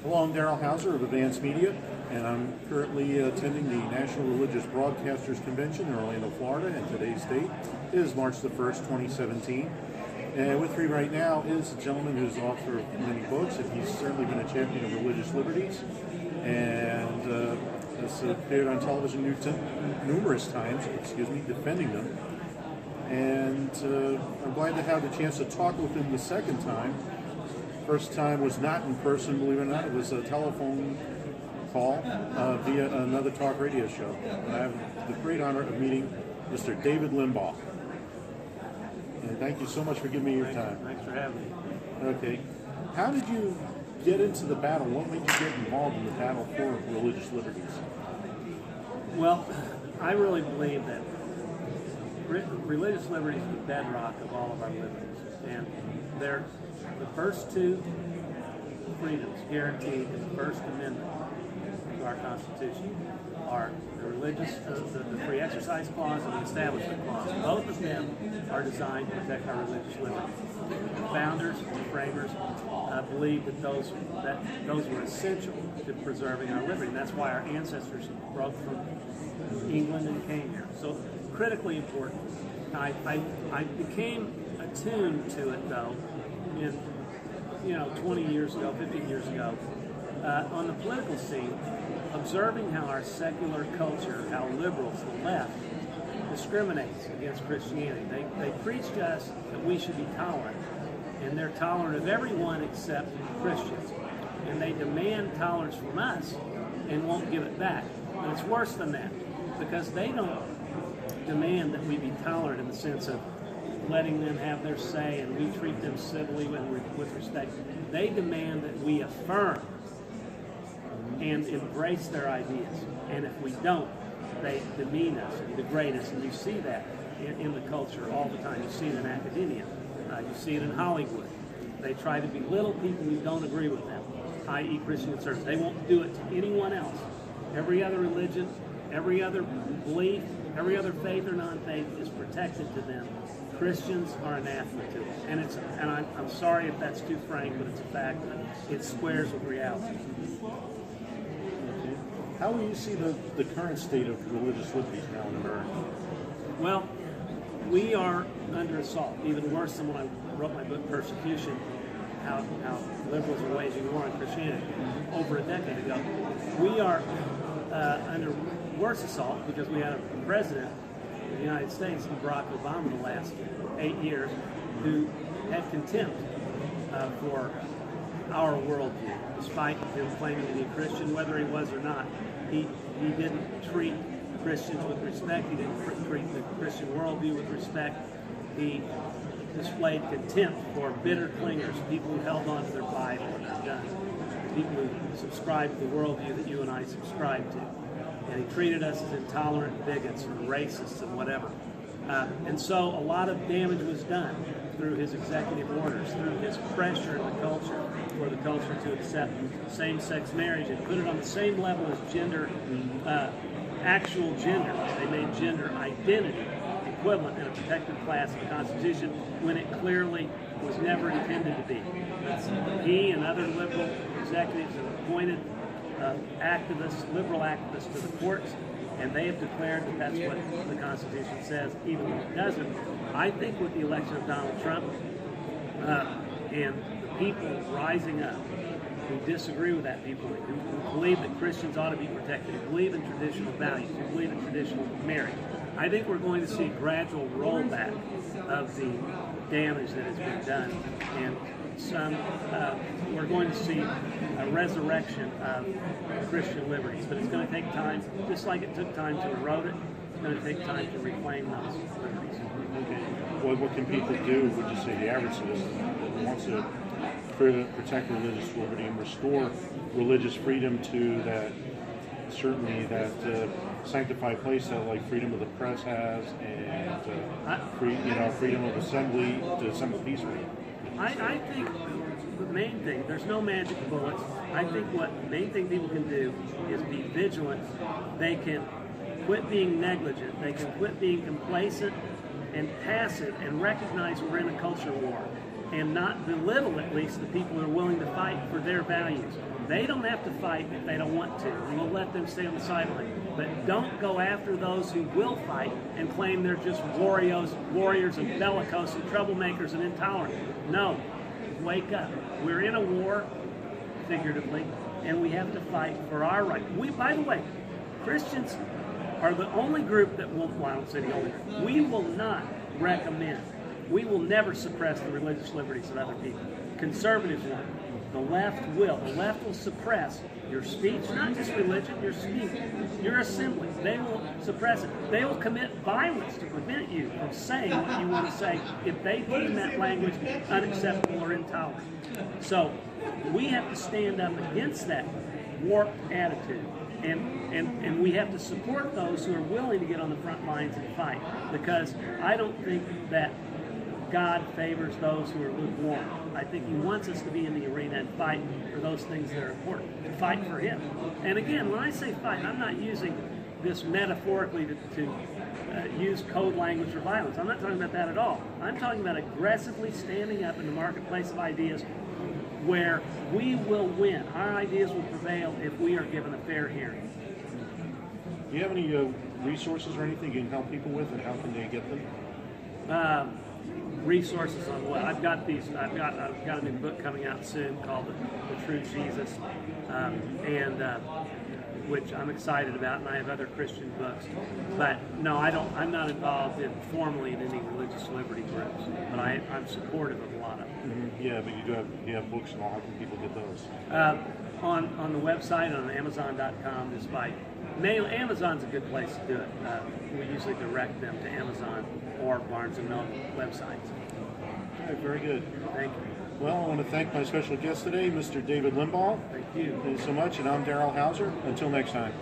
Hello, I'm Darrell Hauser of Advanced Media, and I'm currently attending the National Religious Broadcasters Convention in Orlando, Florida, and today's date is March the 1st, 2017. And with me right now is a gentleman who's author of many books, and he's certainly been a champion of religious liberties, and has appeared on television numerous times, defending them. And I'm glad to have the chance to talk with him the second time. First time was not in person, believe it or not. It was a telephone call via another talk radio show. And I have the great honor of meeting Mr. David Limbaugh. And thank you so much for giving me your time. Thanks for having me. Okay. How did you get into the battle? What made you get involved in the battle for religious liberties? Well, I really believe that religious liberty is the bedrock of all of our liberties. And they're the first two freedoms guaranteed in the First Amendment to our Constitution are the religious, the free exercise clause and the establishment clause. Both of them are designed to protect our religious liberties. The founders, the framers, believed that those were essential to preserving our liberty. And that's why our ancestors broke from England and came here. So critically important. I became attuned to it though in 20 years ago, 15 years ago, on the political scene, observing how our secular culture, how liberals, the left, discriminates against Christianity. They preach to us that we should be tolerant, and they're tolerant of everyone except Christians. And they demand tolerance from us and won't give it back. And it's worse than that, because they don't demand that we be tolerant in the sense of letting them have their say and we treat them civilly with respect. They demand that we affirm and embrace their ideas. And if we don't, they demean us and degrade us. And you see that in the culture all the time. You see it in academia. You see it in Hollywood. They try to belittle people who don't agree with them, i.e. Christian conservatives. They won't do it to anyone else. Every other religion, every other belief, every other faith or non-faith is protected to them. Christians are anathema to it. And I'm sorry if that's too frank, but it's a fact. It squares with reality. How do you see the current state of religious liberties now in America? Well, we are under assault, even worse than when I wrote my book, Persecution, how liberals are waging war on Christianity over a decade ago. We are under worse assault because we had a president of the United States, Barack Obama, the last 8 years, who had contempt for our worldview, despite him claiming to be a Christian, whether he was or not. He didn't treat Christians with respect. He didn't treat the Christian worldview with respect. He displayed contempt for bitter clingers, people who held on to their Bible and their guns, people who subscribed to the worldview that you and I subscribe to. And he treated us as intolerant bigots and racists and whatever. And so a lot of damage was done through his executive orders, through his pressure in the culture for the culture to accept same-sex marriage and put it on the same level as gender, actual gender. They made gender identity equivalent in a protected class in the Constitution when it clearly was never intended to be. He and other liberal executives have appointed activists, liberal activists to the courts, and they have declared that that's what the Constitution says, even when it doesn't. I think with the election of Donald Trump and the people rising up who disagree with that people, who believe that Christians ought to be protected, who believe in traditional values, who believe in traditional marriage, I think we're going to see a gradual rollback of the damage that has been done, and we're going to see a resurrection of Christian liberties. But it's going to take time, just like it took time to erode it, it's going to take time to reclaim those liberties. Okay. Well, what can people do, would you say, the average citizen that wants to protect religious liberty and restore religious freedom to that, certainly that sanctified place that like freedom of the press has, and freedom of assembly to assemble peacefully? I think the main thing, there's no magic bullets. I think what the main thing people can do is be vigilant. They can quit being negligent. They can quit being complacent and passive and recognize we're in a culture war. and not belittle at least the people who are willing to fight for their values. They don't have to fight if they don't want to, and we'll let them stay on the sideline. But don't go after those who will fight and claim they're just warriors and bellicose and troublemakers and intolerant. No, wake up. We're in a war, figuratively, and we have to fight for our right. By the way, Christians are the only group that will, well, I don't say the only group, we will not recommend, we will never suppress the religious liberties of other people. Conservatives won't. The left will. The left will suppress your speech, not just religion, your speech, your assembly. They will suppress it. They will commit violence to prevent you from saying what you want to say if they deem that language unacceptable or intolerant. So we have to stand up against that warped attitude. And we have to support those who are willing to get on the front lines and fight, because I don't think that God favors those who are lukewarm. I think He wants us to be in the arena and fight for those things that are important, to fight for Him. And again, when I say fight, I'm not using this metaphorically to use code language or violence. I'm not talking about that at all. I'm talking about aggressively standing up in the marketplace of ideas where we will win. Our ideas will prevail if we are given a fair hearing. Do you have any resources or anything you can help people with, and how can they get them? Resources on what? I've got a new book coming out soon called The True Jesus, which I'm excited about, and I have other Christian books. But no, I'm not involved formally in any religious liberty groups, but I'm supportive of a lot of them. Mm-hmm. Yeah, but you have books and all. How can people get those? On the website, on Amazon.com, Amazon's a good place to do it. We usually direct them to Amazon or Barnes & Noble websites. All right, very good. Thank you. Well, I want to thank my special guest today, Mr. David Limbaugh. Thank you. Thank you so much, and I'm Darrell Hauser. Until next time.